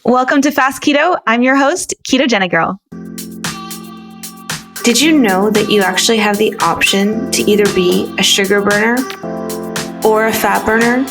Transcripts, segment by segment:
Welcome to Fast Keto. I'm your host, Ketogenic Girl. Did you know that you actually have the option to either be a sugar burner or a fat burner?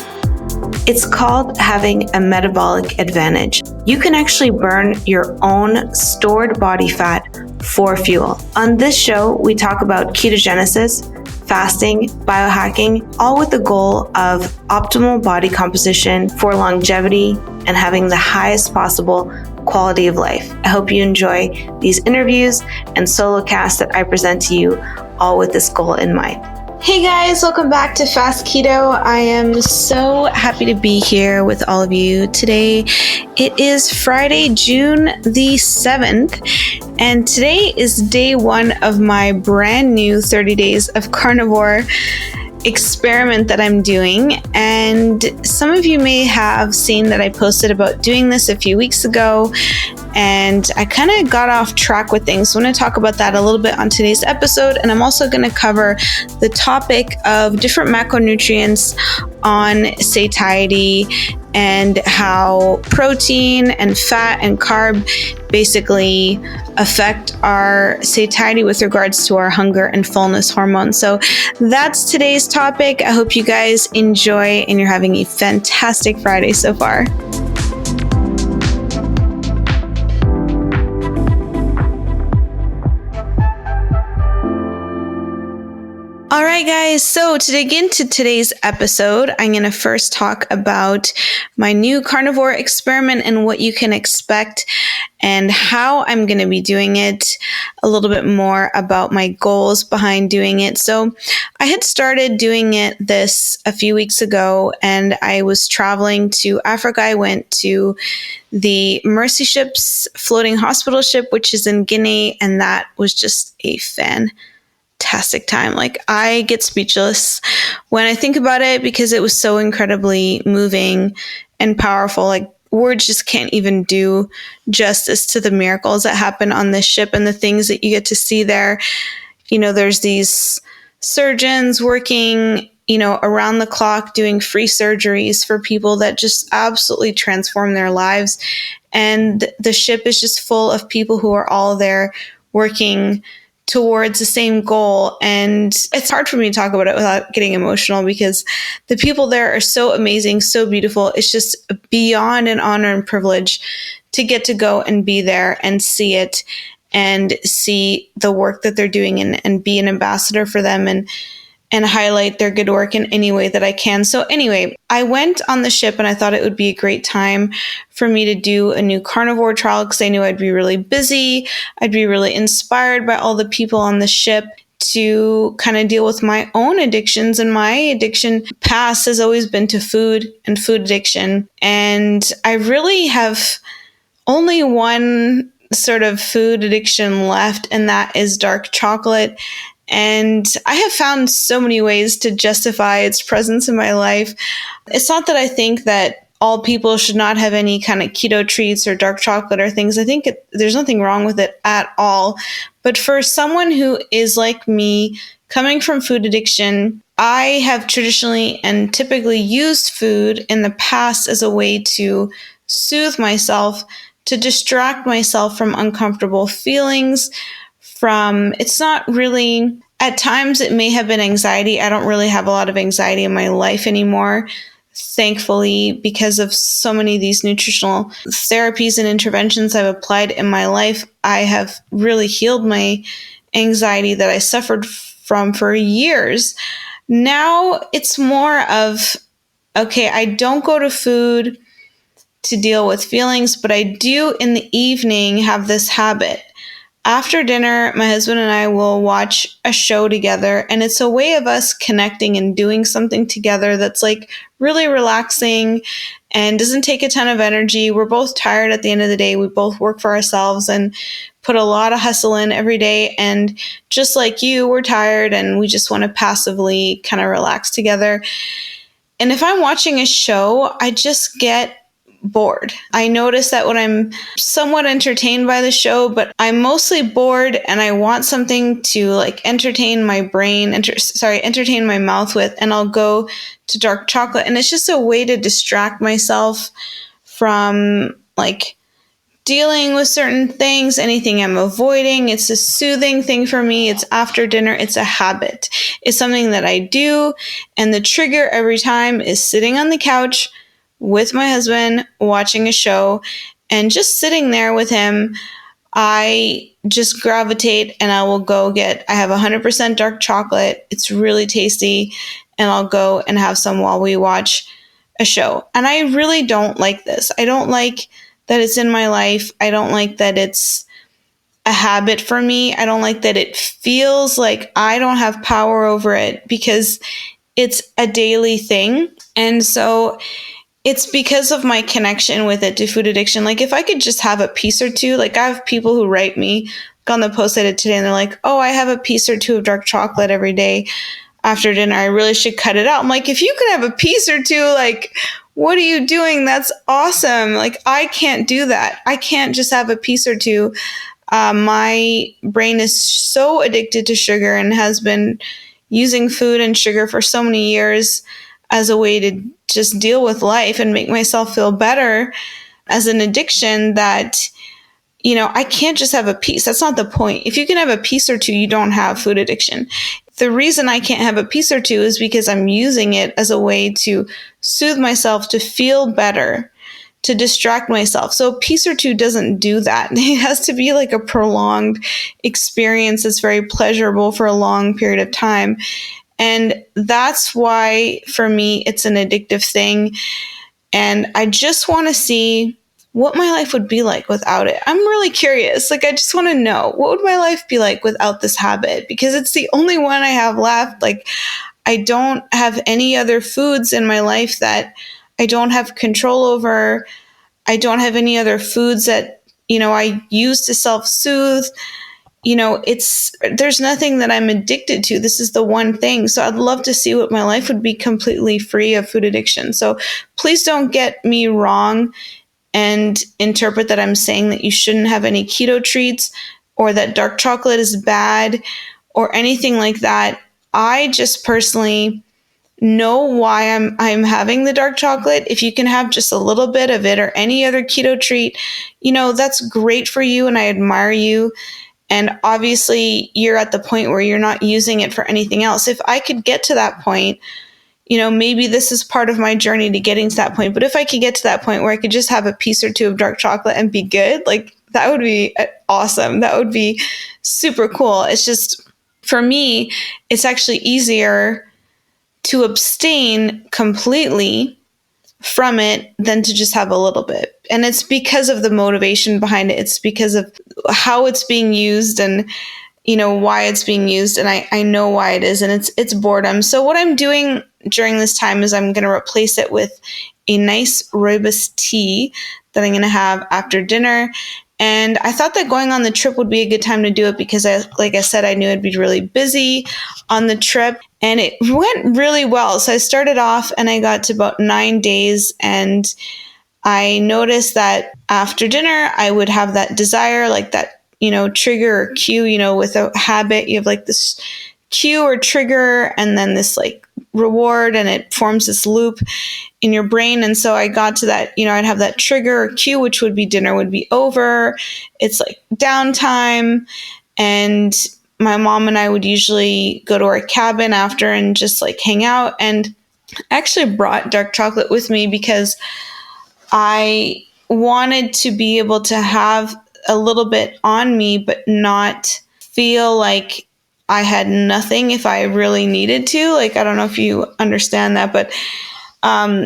It's called having a metabolic advantage. You can actually burn your own stored body fat for fuel. On this show, we talk about ketogenesis, fasting, biohacking, all with the goal of optimal body composition for longevity and having the highest possible quality of life. I hope you enjoy these interviews and solo casts that I present to you, all with this goal in mind. Hey guys, welcome back to Fast Keto. I am so happy to be here with all of you today. It is Friday, June the 7th, and today is day one of my brand new 30 days of carnivore experiment that I'm doing. And some of you may have seen that I posted about doing this a few weeks ago, and I kind of got off track with things. So I'm going to talk about that a little bit on today's episode. And I'm also going to cover the topic of different macronutrients on satiety and how protein and fat and carb basically affect our satiety with regards to our hunger and fullness hormone. So that's today's topic. I hope you guys enjoy and you're having a fantastic Friday so far. All right, guys. So to dig into today's episode, I'm going to first talk about my new carnivore experiment and what you can expect and how I'm going to be doing it, a little bit more about my goals behind doing it. So I had started doing this a few weeks ago, and I was traveling to Africa. I went to the Mercy Ship's floating hospital ship, which is in Guinea, and that was just a fantastic time. Like, I get speechless when I think about it because it was so incredibly moving and powerful. Like, words just can't even do justice to the miracles that happen on this ship and the things that you get to see there. You know, there's these surgeons working, around the clock doing free surgeries for people that just absolutely transform their lives. And the ship is just full of people who are all there working towards the same goal. And it's hard for me to talk about it without getting emotional because the people there are so amazing, so beautiful. It's just beyond an honor and privilege to get to go and be there and see it and see the work that they're doing and be an ambassador for them and highlight their good work in any way that I can. So anyway, I went on the ship and I thought it would be a great time for me to do a new carnivore trial because I knew I'd be really busy. I'd be really inspired by all the people on the ship to kind of deal with my own addictions. And my addiction past has always been to food and food addiction. And I really have only one sort of food addiction left, and that is dark chocolate. And I have found so many ways to justify its presence in my life. It's not that I think that all people should not have any kind of keto treats or dark chocolate or things. I think there's nothing wrong with it at all. But for someone who is like me, coming from food addiction, I have traditionally and typically used food in the past as a way to soothe myself, to distract myself from uncomfortable feelings, it's not really, at times it may have been anxiety. I don't really have a lot of anxiety in my life anymore, thankfully, because of so many of these nutritional therapies and interventions I've applied in my life. I have really healed my anxiety that I suffered from for years. Now it's more of, okay, I don't go to food to deal with feelings, but I do in the evening have this habit. After dinner, my husband and I will watch a show together, and it's a way of us connecting and doing something together that's like really relaxing and doesn't take a ton of energy. We're both tired at the end of the day. We both work for ourselves and put a lot of hustle in every day. And just like you, we're tired and we just want to passively kind of relax together. And if I'm watching a show, I just get bored. I notice that when I'm somewhat entertained by the show, but I'm mostly bored and I want something to like entertain my brain, entertain my mouth with, and I'll go to dark chocolate. And it's just a way to distract myself from like dealing with certain things, anything I'm avoiding. It's a soothing thing for me. It's after dinner. It's a habit. It's something that I do. And the trigger every time is sitting on the couch with my husband, watching a show, and just sitting there with him. I just gravitate and I will go I have 100% dark chocolate. It's really tasty. And I'll go and have some while we watch a show. And I really don't like this. I don't like that it's in my life. I don't like that it's a habit for me. I don't like that it feels like I don't have power over it because it's a daily thing. And so it's because of my connection with it to food addiction. Like if I could just have a piece or two, like I have people who write me on the post I did today and they're like, oh, I have a piece or two of dark chocolate every day after dinner. I really should cut it out. I'm like, if you could have a piece or two, like, what are you doing? That's awesome. Like, I can't do that. I can't just have a piece or two. My brain is so addicted to sugar and has been using food and sugar for so many years as a way to just deal with life and make myself feel better as an addiction that, I can't just have a piece. That's not the point. If you can have a piece or two, you don't have food addiction. The reason I can't have a piece or two is because I'm using it as a way to soothe myself, to feel better, to distract myself. So a piece or two doesn't do that. It has to be like a prolonged experience that's very pleasurable for a long period of time. And that's why, for me, it's an addictive thing. And I just want to see what my life would be like without it. I'm really curious. Like, I just want to know, what would my life be like without this habit? Because it's the only one I have left. Like, I don't have any other foods in my life that I don't have control over. I don't have any other foods that, I use to self-soothe. There's nothing that I'm addicted to. This is the one thing. So I'd love to see what my life would be completely free of food addiction. So please don't get me wrong and interpret that I'm saying that you shouldn't have any keto treats or that dark chocolate is bad or anything like that. I just personally know why I'm having the dark chocolate. If you can have just a little bit of it or any other keto treat, that's great for you and I admire you. And obviously you're at the point where you're not using it for anything else. If I could get to that point, maybe this is part of my journey to getting to that point. But if I could get to that point where I could just have a piece or two of dark chocolate and be good, like that would be awesome. That would be super cool. It's just, for me, it's actually easier to abstain completely from it than to just have a little bit. And it's because of the motivation behind it. It's because of how it's being used and why it's being used. And I know why it is. And it's boredom. So what I'm doing during this time is I'm going to replace it with a nice rooibos tea that I'm going to have after dinner. And I thought that going on the trip would be a good time to do it because like I said, I knew I'd be really busy on the trip and it went really well. So I started off and I got to about 9 days and I noticed that after dinner, I would have that desire, like that, trigger or cue, with a habit, you have like this cue or trigger and then this like reward and it forms this loop in your brain. And so I got to that, I'd have that trigger or cue, which would be dinner would be over. It's like downtime. And my mom and I would usually go to our cabin after and just like hang out. And I actually brought dark chocolate with me because I wanted to be able to have a little bit on me, but not feel like I had nothing if I really needed to. Like, I don't know if you understand that, but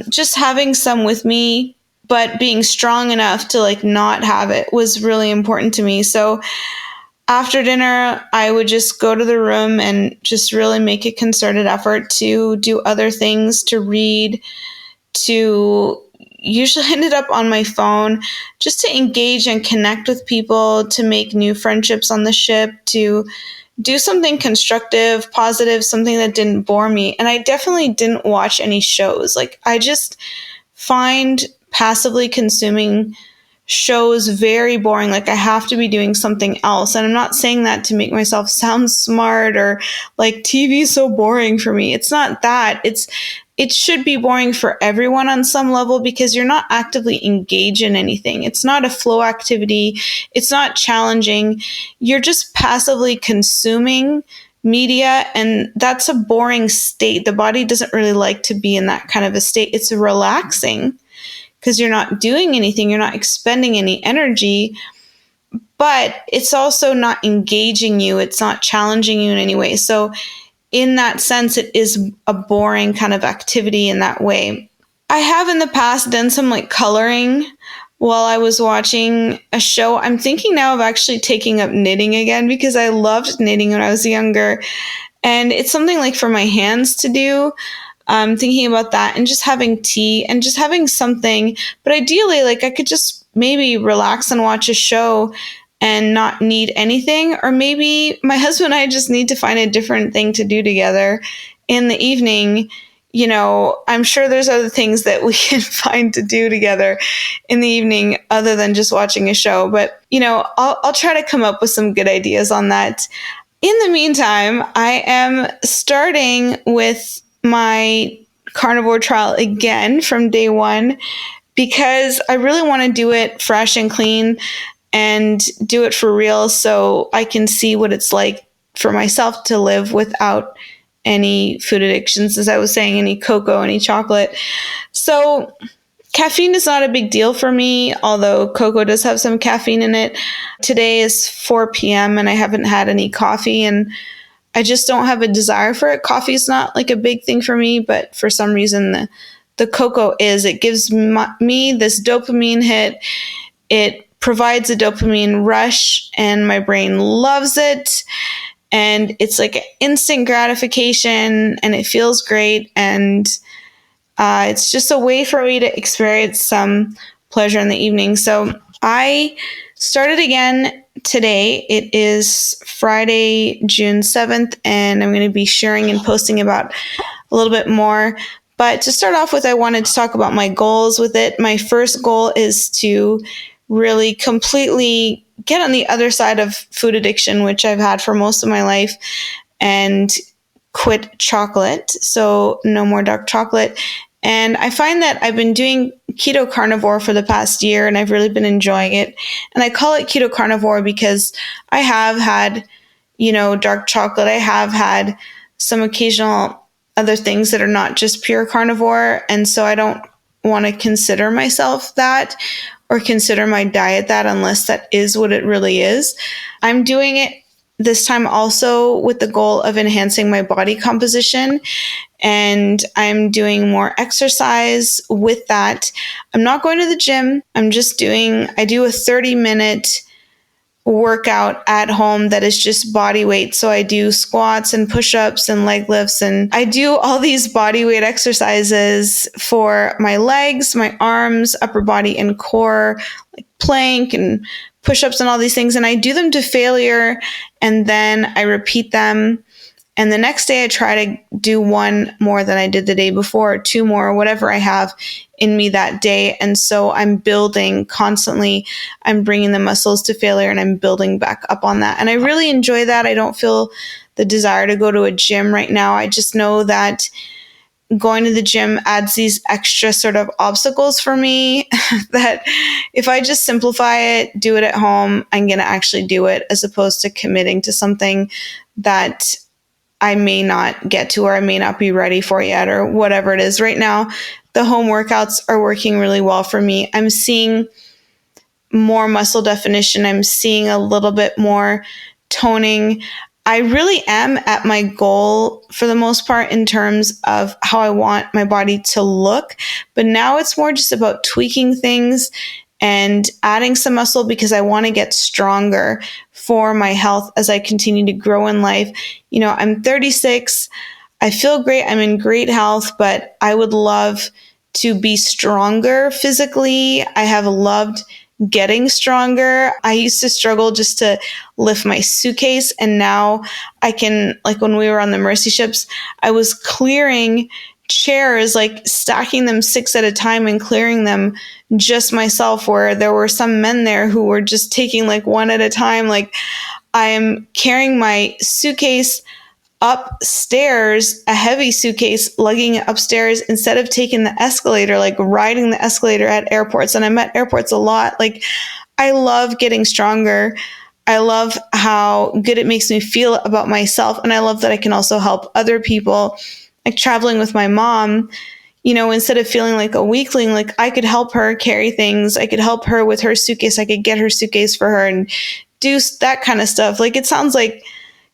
just having some with me, but being strong enough to like not have it was really important to me. So after dinner, I would just go to the room and just really make a concerted effort to do other things, to read, to usually ended up on my phone just to engage and connect with people, to make new friendships on the ship, to do something constructive, positive, something that didn't bore me. And I definitely didn't watch any shows. Like, I just find passively consuming shows very boring. Like, I have to be doing something else. And I'm not saying that to make myself sound smart or like TV is so boring for me. It's not that. It's it should be boring for everyone on some level because you're not actively engaged in anything. It's not a flow activity. It's not challenging. You're just passively consuming media, and that's a boring state. The body doesn't really like to be in that kind of a state. It's relaxing because you're not doing anything. You're not expending any energy, but it's also not engaging you. It's not challenging you in any way. So in that sense, it is a boring kind of activity in that way. I have in the past done some like coloring while I was watching a show. I'm thinking now of actually taking up knitting again because I loved knitting when I was younger. And it's something like for my hands to do. Thinking about that and just having tea and just having something. But ideally, like I could just maybe relax and watch a show and not need anything. Or maybe my husband and I just need to find a different thing to do together in the evening. You know, I'm sure there's other things that we can find to do together in the evening other than just watching a show. But, you know, I'll try to come up with some good ideas on that. In the meantime, I am starting with my carnivore trial again from day one because I really want to do it fresh and clean and do it for real so I can see what it's like for myself to live without any food addictions, as I was saying, any cocoa, any chocolate. So caffeine is not a big deal for me, although cocoa does have some caffeine in it. Today is 4 p.m. and I haven't had any coffee, and I just don't have a desire for it. Coffee is not like a big thing for me, but for some reason the cocoa is. It gives me this dopamine hit. It provides a dopamine rush, and my brain loves it. And it's like instant gratification, and it feels great. And it's just a way for me to experience some pleasure in the evening. So I started again today. It is Friday, June 7th, and I'm going to be sharing and posting about a little bit more. But to start off with, I wanted to talk about my goals with it. My first goal is to really completely get on the other side of food addiction, which I've had for most of my life, and quit chocolate. So no more dark chocolate. And I find that I've been doing keto carnivore for the past year, and I've really been enjoying it. And I call it keto carnivore because I have had, you know, dark chocolate. I have had some occasional other things that are not just pure carnivore. And so I don't want to consider myself that or consider my diet that unless that is what it really is. I'm doing it this time also with the goal of enhancing my body composition, and I'm doing more exercise with that. I'm not going to the gym. I do a 30-minute workout at home that is just body weight. So I do squats and push-ups and leg lifts, and I do all these body weight exercises for my legs, my arms, upper body, and core, like plank and push-ups and all these things. And I do them to failure, and then I repeat them. And the next day I try to do one more than I did the day before, or two more, or whatever I have in me that day. And so I'm building constantly. I'm bringing the muscles to failure, and I'm building back up on that. And I really enjoy that. I don't feel the desire to go to a gym right now. I just know that going to the gym adds these extra sort of obstacles for me that if I just simplify it, do it at home, I'm going to actually do it, as opposed to committing to something that I may not get to, or I may not be ready for yet, or whatever it is. Right now, the home workouts are working really well for me. I'm seeing more muscle definition. I'm seeing a little bit more toning. I really am at my goal for the most part in terms of how I want my body to look. But now it's more just about tweaking things and adding some muscle because I want to get stronger for my health as I continue to grow in life. You know, I'm 36. I feel great. I'm in great health, but I would love to be stronger physically. I have loved getting stronger. I used to struggle just to lift my suitcase, and now I can, like when we were on the Mercy ships, I was clearing chairs, like stacking them 6 at a time and clearing them just myself, where there were some men there who were just taking like one at a time. Like I am carrying my suitcase upstairs, a heavy suitcase, lugging it upstairs instead of taking the escalator, like riding the escalator at airports. And I'm at airports a lot. Like, I love getting stronger. I love how good it makes me feel about myself. And I love that I can also help other people. Like traveling with my mom, instead of feeling like a weakling, like I could help her carry things. I could help her with her suitcase. I could get her suitcase for her and do that kind of stuff. Like, it sounds like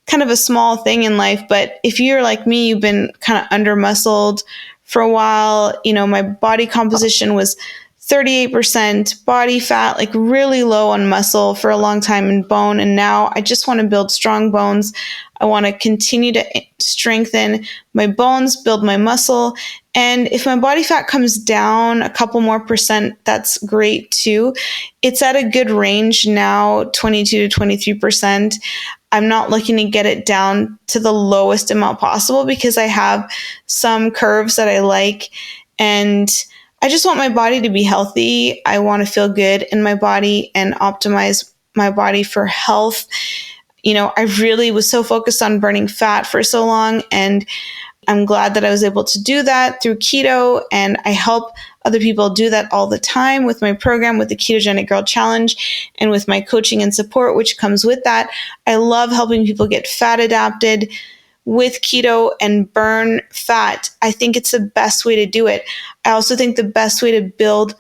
kind of a small thing in life, but if you're like me, you've been kind of under muscled for a while. My body composition was 38% body fat, like really low on muscle for a long time, and bone. And now I just want to build strong bones. I want to continue to strengthen my bones, build my muscle. And if my body fat comes down a couple more percent, that's great too. It's at a good range now, 22 to 23%. I'm not looking to get it down to the lowest amount possible because I have some curves that I like, and I just want my body to be healthy. I want to feel good in my body and optimize my body for health. I really was so focused on burning fat for so long, and I'm glad that I was able to do that through keto, and I help other people do that all the time with my program, with the Ketogenic Girl Challenge, and with my coaching and support, which comes with that. I love helping people get fat adapted with keto and burn fat. I think it's the best way to do it. I also think the best way to build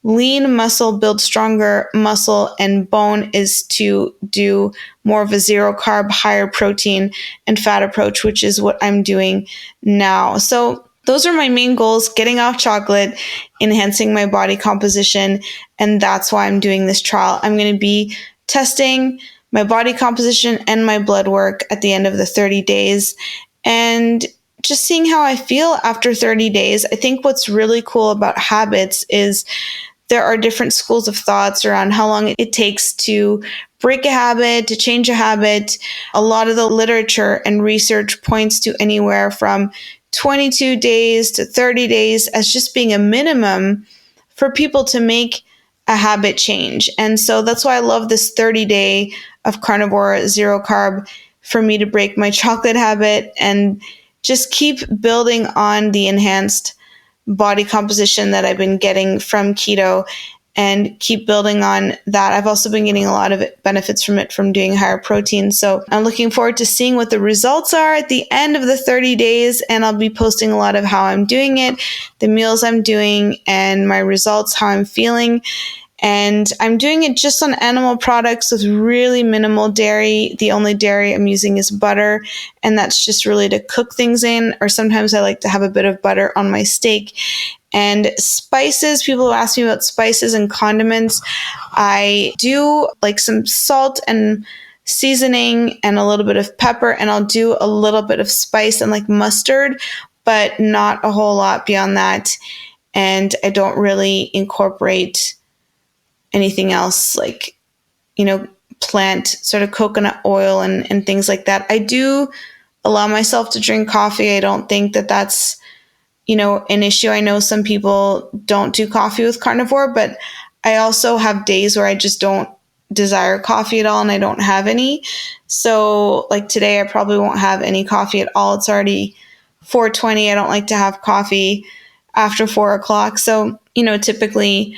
lean muscle, build stronger muscle and bone, is to do more of a zero carb, higher protein and fat approach, which is what I'm doing now. So those are my main goals: getting off chocolate, enhancing my body composition. And that's why I'm doing this trial. I'm going to be testing my body composition and my blood work at the end of the 30 days and just seeing how I feel after 30 days. I think what's really cool about habits is there are different schools of thoughts around how long it takes to break a habit, to change a habit. A lot of the literature and research points to anywhere from 22 days to 30 days as just being a minimum for people to make a habit change. And so that's why I love this 30-day of carnivore, zero carb, for me to break my chocolate habit and just keep building on the enhanced body composition that I've been getting from keto and keep building on that. I've also been getting a lot of benefits from it from doing higher protein. So I'm looking forward to seeing what the results are at the end of the 30 days. And I'll be posting a lot of how I'm doing it, the meals I'm doing, and my results, how I'm feeling. And I'm doing it just on animal products with really minimal dairy. The only dairy I'm using is butter, and that's just really to cook things in, or sometimes I like to have a bit of butter on my steak. And spices, people ask me about spices and condiments. I do like some salt and seasoning and a little bit of pepper, and I'll do a little bit of spice and like mustard, but not a whole lot beyond that. And I don't really incorporate anything else like, plant sort of coconut oil and things like that. I do allow myself to drink coffee. I don't think that that's, an issue. I know some people don't do coffee with carnivore, but I also have days where I just don't desire coffee at all and I don't have any. So like today, I probably won't have any coffee at all. It's already 4:20. I don't like to have coffee after 4:00. So, typically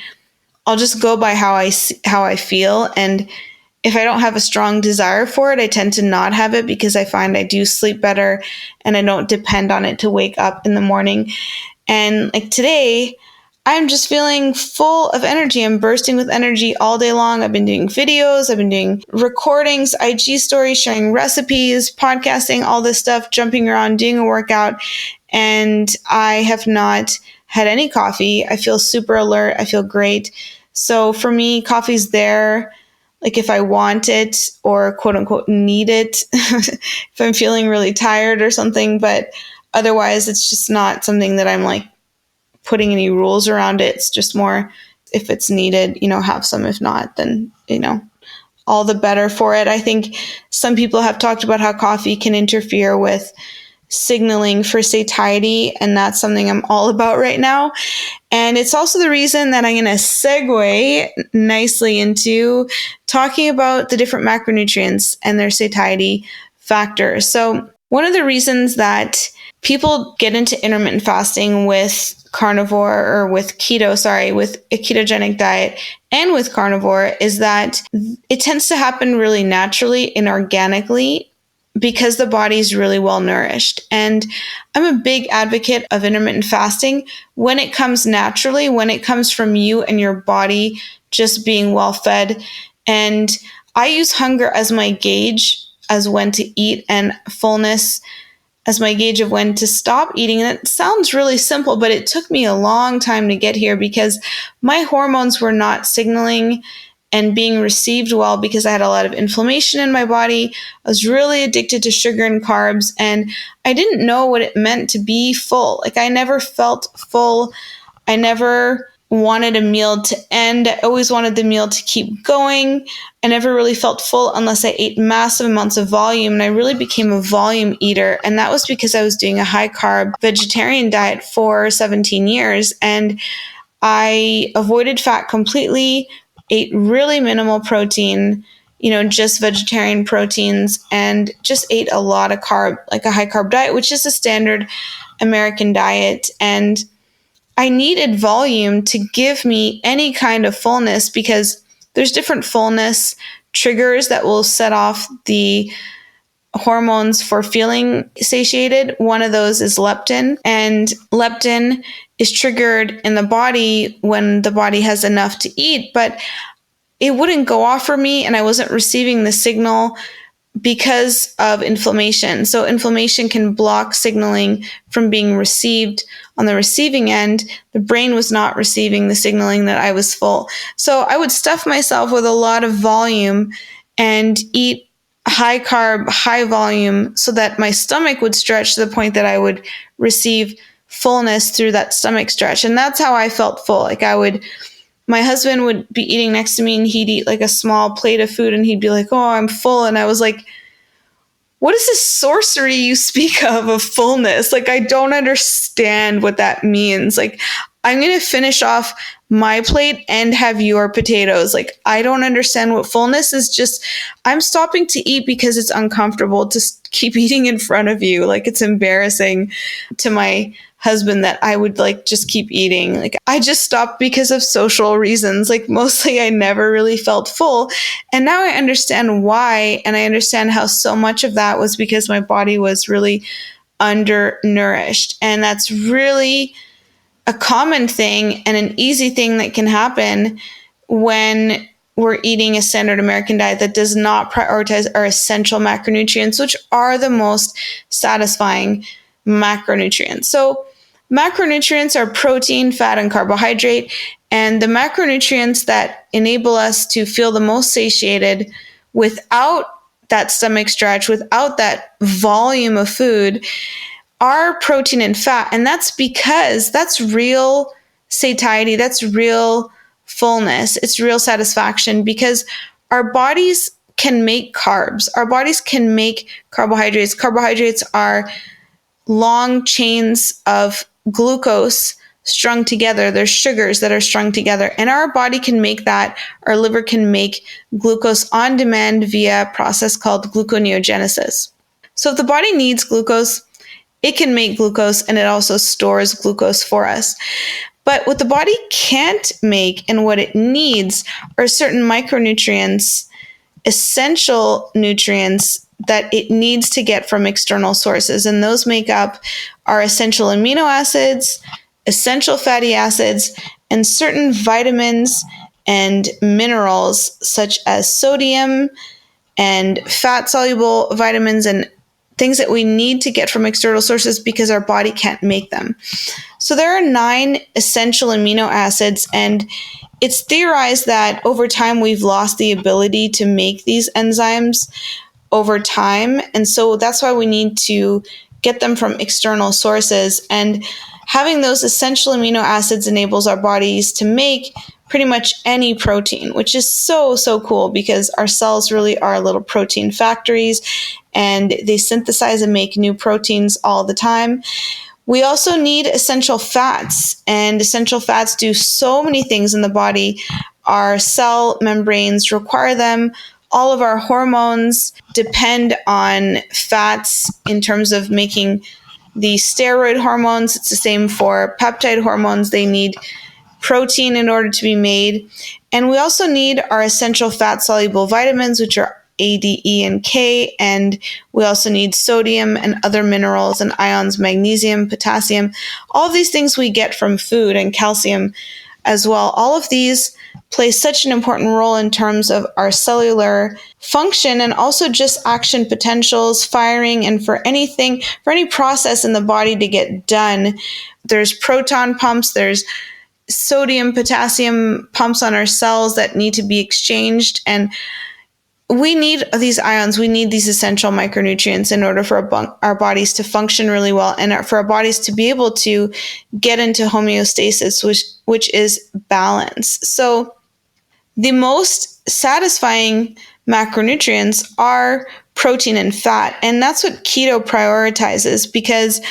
I'll just go by how I feel. And if I don't have a strong desire for it, I tend to not have it because I find I do sleep better and I don't depend on it to wake up in the morning. And like today, I'm just feeling full of energy. I'm bursting with energy all day long. I've been doing videos, I've been doing recordings, IG stories, sharing recipes, podcasting, all this stuff, jumping around, doing a workout. And I have not had any coffee. I feel super alert. I feel great. So for me, coffee's there, like if I want it or quote unquote need it, if I'm feeling really tired or something. But otherwise, it's just not something that I'm like putting any rules around it. It's just more if it's needed, have some. If not, then, all the better for it. I think some people have talked about how coffee can interfere with signaling for satiety, and that's something I'm all about right now. And it's also the reason that I'm going to segue nicely into talking about the different macronutrients and their satiety factors. So one of the reasons that people get into intermittent fasting with carnivore or with keto, with a ketogenic diet and with carnivore is that it tends to happen really naturally and organically because the body's really well nourished. And I'm a big advocate of intermittent fasting when it comes naturally, when it comes from you and your body just being well fed. And I use hunger as my gauge as when to eat and fullness as my gauge of when to stop eating. And it sounds really simple, but it took me a long time to get here because my hormones were not signaling and being received well because I had a lot of inflammation in my body. I was really addicted to sugar and carbs, and I didn't know what it meant to be full. Like, I never felt full. I never wanted a meal to end. I always wanted the meal to keep going. I never really felt full unless I ate massive amounts of volume, and I really became a volume eater. And that was because I was doing a high carb vegetarian diet for 17 years, and I avoided fat completely, ate really minimal protein, just vegetarian proteins, and just ate a lot of carb, like a high carb diet, which is a standard American diet. And I needed volume to give me any kind of fullness because there's different fullness triggers that will set off the hormones for feeling satiated. One of those is leptin, and leptin is triggered in the body when the body has enough to eat, but it wouldn't go off for me and I wasn't receiving the signal because of inflammation. So inflammation can block signaling from being received on the receiving end. The brain was not receiving the signaling that I was full. So I would stuff myself with a lot of volume and eat high carb, high volume so that my stomach would stretch to the point that I would receive fullness through that stomach stretch. And that's how I felt full. Like, my husband would be eating next to me and he'd eat like a small plate of food and he'd be like, "Oh, I'm full." And I was like, "What is this sorcery you speak of fullness? Like, I don't understand what that means. Like, I'm going to finish off my plate and have your potatoes. Like, I don't understand what fullness is. Just, I'm stopping to eat because it's uncomfortable to keep eating in front of you. Like, it's embarrassing to my husband that I would just keep eating. Like, I just stopped because of social reasons. Like, mostly I never really felt full. And now I understand why. And I understand how so much of that was because my body was really undernourished. And that's really a common thing and an easy thing that can happen when we're eating a standard American diet that does not prioritize our essential macronutrients, which are the most satisfying macronutrients. So macronutrients are protein, fat, and carbohydrate. And the macronutrients that enable us to feel the most satiated without that stomach stretch, without that volume of food, are protein and fat. And that's because that's real satiety. That's real fullness. It's real satisfaction because our bodies can make carbs. Our bodies can make carbohydrates. Carbohydrates are long chains of glucose strung together. There's sugars that are strung together, and our body can make that. Our liver can make glucose on demand via a process called gluconeogenesis. So if the body needs glucose, it can make glucose, and it also stores glucose for us. But what the body can't make and what it needs are certain micronutrients, essential nutrients that it needs to get from external sources. And those make up our essential amino acids, essential fatty acids, and certain vitamins and minerals such as sodium and fat-soluble vitamins and things that we need to get from external sources because our body can't make them. So there are 9 essential amino acids, and it's theorized that over time we've lost the ability to make these enzymes over time. And so that's why we need to get them from external sources. And having those essential amino acids enables our bodies to make pretty much any protein, which is so, so cool because our cells really are little protein factories and they synthesize and make new proteins all the time. We also need essential fats, and essential fats do so many things in the body. Our cell membranes require them. all of our hormones depend on fats in terms of making the steroid hormones. It's the same for peptide hormones. They need protein in order to be made. And we also need our essential fat-soluble vitamins, which are A, D, E, and K. And we also need sodium and other minerals and ions, magnesium, potassium. All of these things we get from food, and calcium as well. All of these play such an important role in terms of our cellular function and also just action potentials, firing, and for any process in the body to get done. There's proton pumps, there's sodium, potassium pumps on our cells that need to be exchanged. And we need these ions, we need these essential micronutrients in order for our bodies to function really well and for our bodies to be able to get into homeostasis, which is balance. So the most satisfying macronutrients are protein and fat. And that's what keto prioritizes, because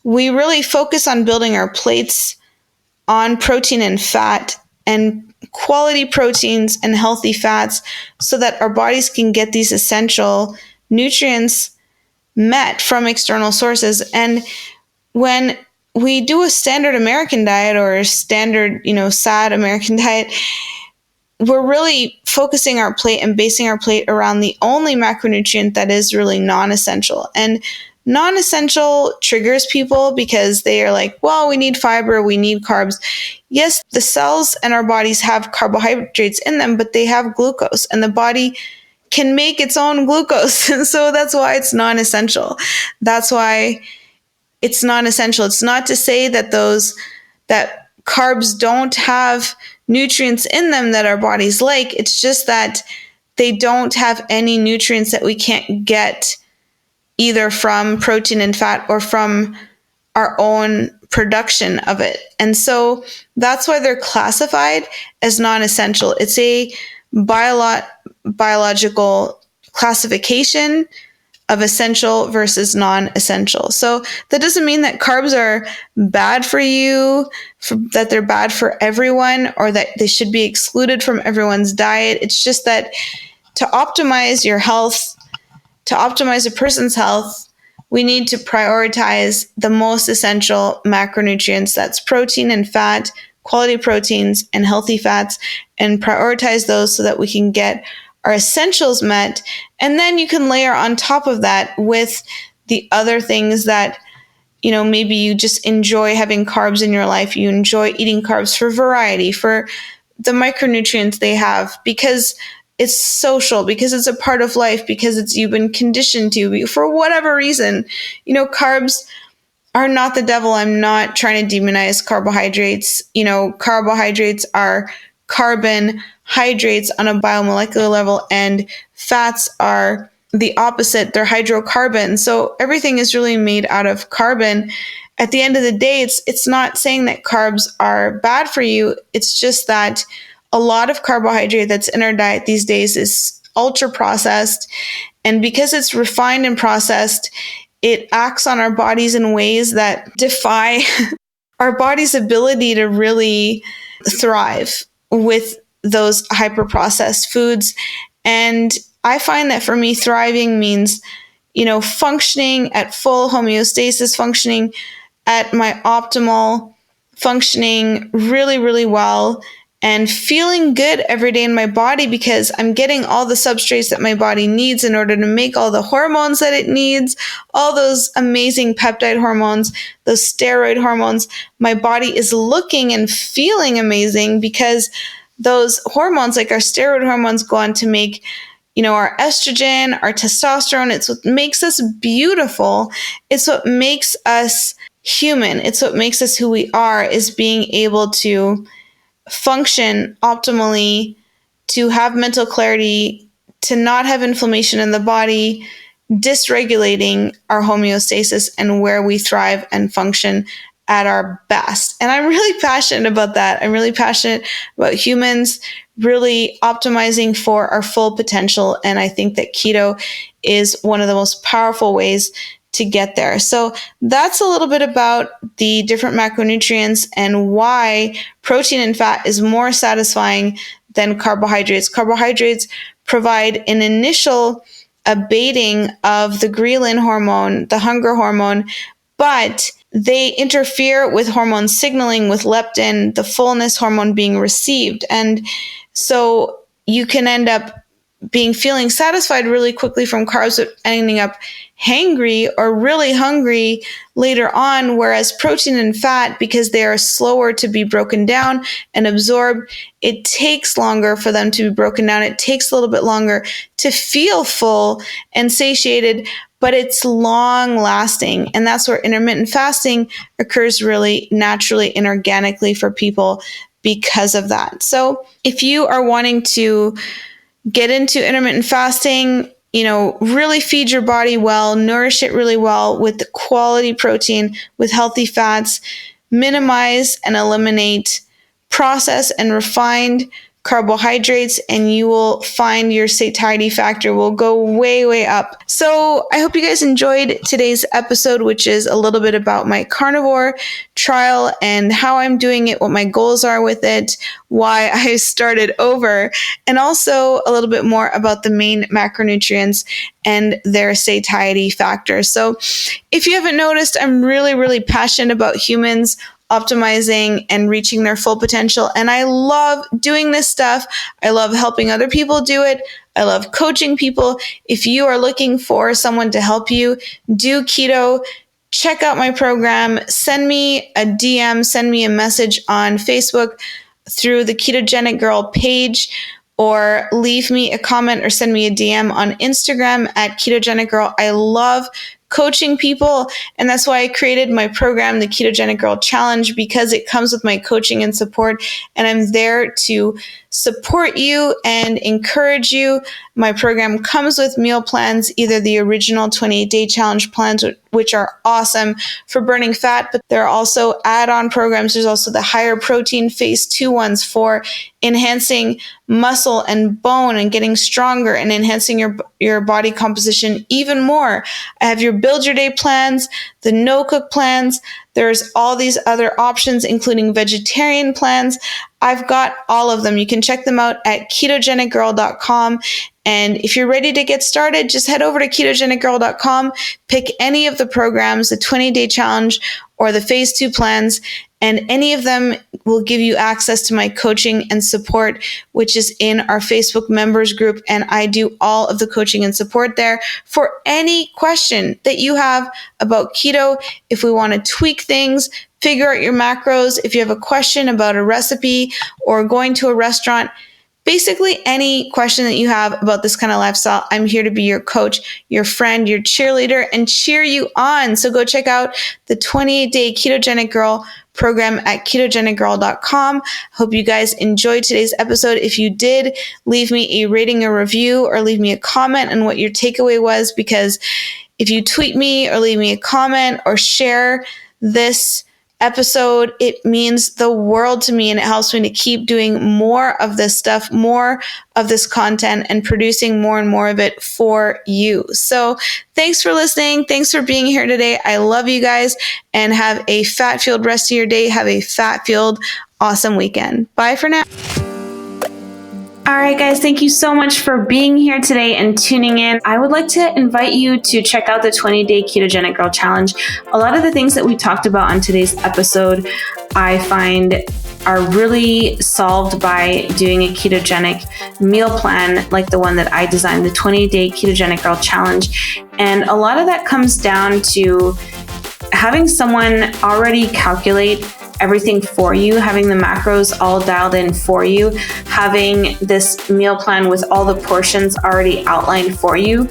we really focus on building our plates on protein and fat, and quality proteins and healthy fats, so that our bodies can get these essential nutrients met from external sources. And when we do a standard American diet or a standard, SAD American diet, we're really focusing our plate and basing our plate around the only macronutrient that is really non-essential. And non-essential triggers people because they are like, well, we need fiber, we need carbs. Yes, the cells and our bodies have carbohydrates in them, but they have glucose, and the body can make its own glucose. And so that's why it's non-essential. That's why it's non-essential. It's not to say that that carbs don't have nutrients in them that our bodies like. It's just that they don't have any nutrients that we can't get either from protein and fat or from our own production of it. And so that's why they're classified as non-essential. It's a biological classification of essential versus non-essential. So that doesn't mean that carbs are bad for you, that they're bad for everyone, or that they should be excluded from everyone's diet. It's just that to optimize your health, to optimize a person's health, we need to prioritize the most essential macronutrients. That's protein and fat, quality proteins and healthy fats, and prioritize those so that we can get our essentials met. And then you can layer on top of that with the other things that, maybe you just enjoy having carbs in your life. You enjoy eating carbs for variety, for the micronutrients they have, because it's social, because it's a part of life, because you've been conditioned to, for whatever reason. Carbs are not the devil. I'm not trying to demonize carbohydrates. Carbohydrates are carbohydrates on a biomolecular level, and fats are the opposite. They're hydrocarbons. So everything is really made out of carbon. At the end of the day, it's not saying that carbs are bad for you. It's just that a lot of carbohydrate that's in our diet these days is ultra processed. And because it's refined and processed, it acts on our bodies in ways that defy our body's ability to really thrive with those hyper-processed foods. And I find that for me, thriving means, functioning at full homeostasis, functioning at my optimal, functioning really, really well, and feeling good every day in my body, because I'm getting all the substrates that my body needs in order to make all the hormones that it needs, all those amazing peptide hormones, those steroid hormones. My body is looking and feeling amazing because those hormones, like our steroid hormones, go on to make, our estrogen, our testosterone. It's what makes us beautiful. It's what makes us human. It's what makes us who we are, is being able to function optimally, to have mental clarity, to not have inflammation in the body, dysregulating our homeostasis and where we thrive and function at our best. And I'm really passionate about that. I'm really passionate about humans really optimizing for our full potential. And I think that keto is one of the most powerful ways to get there. So that's a little bit about the different macronutrients and why protein and fat is more satisfying than carbohydrates. Carbohydrates provide an initial abating of the ghrelin hormone, the hunger hormone, but they interfere with hormone signaling with leptin, the fullness hormone being received. And so you can end up feeling satisfied really quickly from carbs, but ending up hangry or really hungry later on. Whereas protein and fat, because they are slower to be broken down and absorbed, it takes longer for them to be broken down. It takes a little bit longer to feel full and satiated, but it's long lasting. And that's where intermittent fasting occurs really naturally and organically for people because of that. So if you are wanting to get into intermittent fasting, really feed your body well, nourish it really well with the quality protein, with healthy fats, minimize and eliminate processed and refined carbohydrates, and you will find your satiety factor will go way, way up. So I hope you guys enjoyed today's episode, which is a little bit about my carnivore trial and how I'm doing it, what my goals are with it, why I started over, and also a little bit more about the main macronutrients and their satiety factor. So if you haven't noticed, I'm really, really passionate about humans optimizing and reaching their full potential. And I love doing this stuff. I love helping other people do it. I love coaching people. If you are looking for someone to help you do keto, check out my program. Send me a DM, send me a message on Facebook through the Ketogenic Girl page, or leave me a comment or send me a DM on Instagram at Ketogenic Girl. I love coaching people, and that's why I created my program, the Ketogenic Girl Challenge, because it comes with my coaching and support, and I'm there to support you and encourage you. My program comes with meal plans, either the original 28-day challenge plans, which are awesome for burning fat, but there are also add-on programs. There's also the higher protein phase 2 ones for enhancing muscle and bone and getting stronger and enhancing your body composition even more. I have your build your day plans, the no cook plans. There's all these other options, including vegetarian plans. I've got all of them. You can check them out at ketogenicgirl.com. And if you're ready to get started, just head over to ketogenicgirl.com, pick any of the programs, the 20-day challenge or the phase 2 plans, and any of them will give you access to my coaching and support, which is in our Facebook members group. And I do all of the coaching and support there for any question that you have about keto. If we want to tweak things, figure out your macros, if you have a question about a recipe or going to a restaurant, basically any question that you have about this kind of lifestyle, I'm here to be your coach, your friend, your cheerleader, and cheer you on. So go check out the 28-day Ketogenic Girl program at ketogenicgirl.com. Hope you guys enjoyed today's episode. If you did, leave me a rating or review, or leave me a comment on what your takeaway was, because if you tweet me or leave me a comment or share this episode, it means the world to me, and it helps me to keep doing more of this stuff, more of this content, and producing more and more of it for you. So thanks for listening. Thanks for being here today. I love you guys, and have a fat-filled rest of your day. Have a fat-filled, awesome weekend. Bye for now. All right, guys, thank you so much for being here today and tuning in. I would like to invite you to check out the 20-day Ketogenic Girl Challenge. A lot of the things that we talked about on today's episode, I find are really solved by doing a ketogenic meal plan like the one that I designed, the 20-day Ketogenic Girl Challenge. And a lot of that comes down to having someone already calculate everything for you, having the macros all dialed in for you, having this meal plan with all the portions already outlined for you.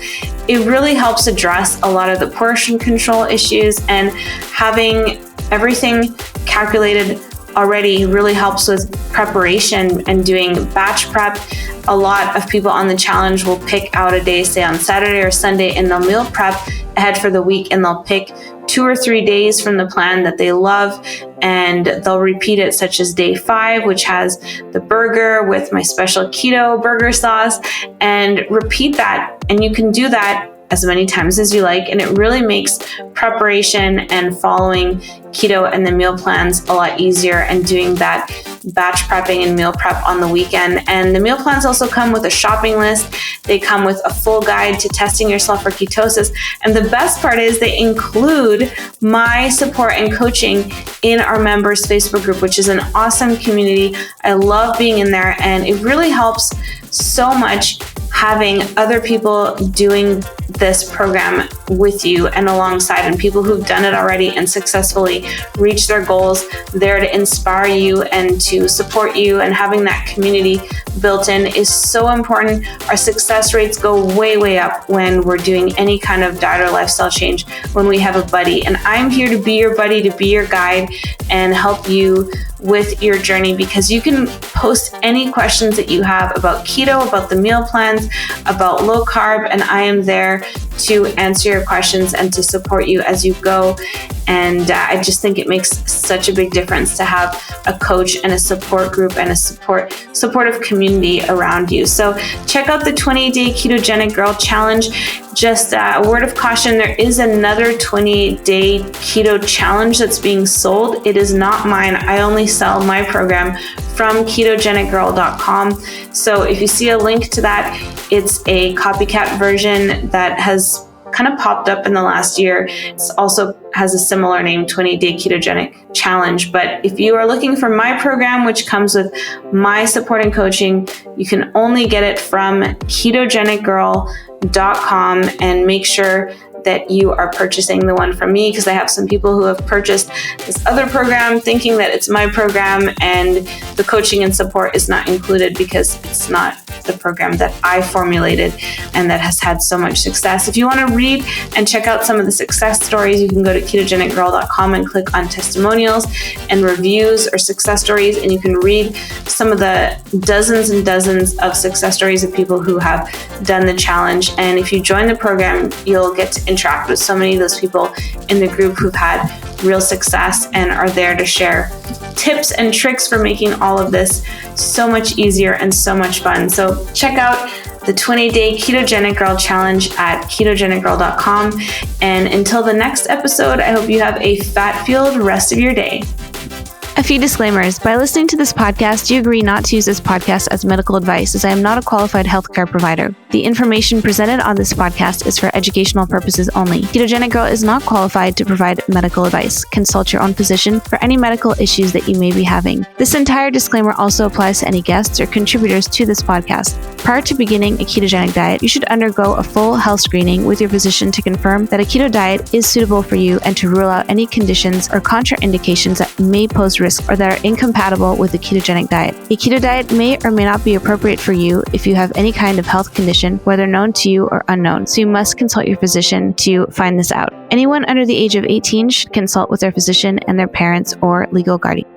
It really helps address a lot of the portion control issues, and having everything calculated already really helps with preparation and doing batch prep. A lot of people on the challenge will pick out a day, say on Saturday or Sunday, and they'll meal prep ahead for the week, and they'll pick 2 or 3 days from the plan that they love, and they'll repeat it, such as day 5, which has the burger with my special keto burger sauce, and repeat that. And you can do that as many times as you like. And it really makes preparation and following keto and the meal plans a lot easier, and doing that batch prepping and meal prep on the weekend. And the meal plans also come with a shopping list. They come with a full guide to testing yourself for ketosis. And the best part is they include my support and coaching in our members Facebook group, which is an awesome community. I love being in there, and it really helps so much having other people doing this program with you and alongside, and people who've done it already and successfully reach their goals there to inspire you and to support you. And having that community built in is so important. Our success rates go way, way up when we're doing any kind of diet or lifestyle change when we have a buddy. And I'm here to be your buddy, to be your guide, and help you with your journey, because you can post any questions that you have about keto, about the meal plans, about low carb, and I am there to answer your questions and to support you as you go. And I just think it makes such a big difference to have a coach and a support group and a supportive community around you. So check out the 20-day Ketogenic Girl Challenge. Just a word of caution, there is another 20-day keto challenge that's being sold. It is not mine. I only sell my program from ketogenicgirl.com. So if you see a link to that, it's a copycat version that has kind of popped up in the last year. It also has a similar name, 20-day Ketogenic Challenge. But if you are looking for my program, which comes with my support and coaching, you can only get it from ketogenicgirl.com, and make sure that you are purchasing the one from me, because I have some people who have purchased this other program thinking that it's my program, and the coaching and support is not included because it's not the program that I formulated and that has had so much success. If you want to read and check out some of the success stories, you can go to ketogenicgirl.com and click on testimonials and reviews or success stories, and you can read some of the dozens and dozens of success stories of people who have done the challenge. And if you join the program, you'll get to interact with so many of those people in the group who've had real success and are there to share tips and tricks for making all of this so much easier and so much fun. So check out the 20-day Ketogenic Girl Challenge at ketogenicgirl.com. And until the next episode, I hope you have a fat-fueled rest of your day. A few disclaimers. By listening to this podcast, you agree not to use this podcast as medical advice, as I am not a qualified healthcare provider. The information presented on this podcast is for educational purposes only. Ketogenic Girl is not qualified to provide medical advice. Consult your own physician for any medical issues that you may be having. This entire disclaimer also applies to any guests or contributors to this podcast. Prior to beginning a ketogenic diet, you should undergo a full health screening with your physician to confirm that a keto diet is suitable for you and to rule out any conditions or contraindications that may pose risk or that are incompatible with the ketogenic diet. A keto diet may or may not be appropriate for you if you have any kind of health condition, whether known to you or unknown, so you must consult your physician to find this out. Anyone under the age of 18 should consult with their physician and their parents or legal guardian.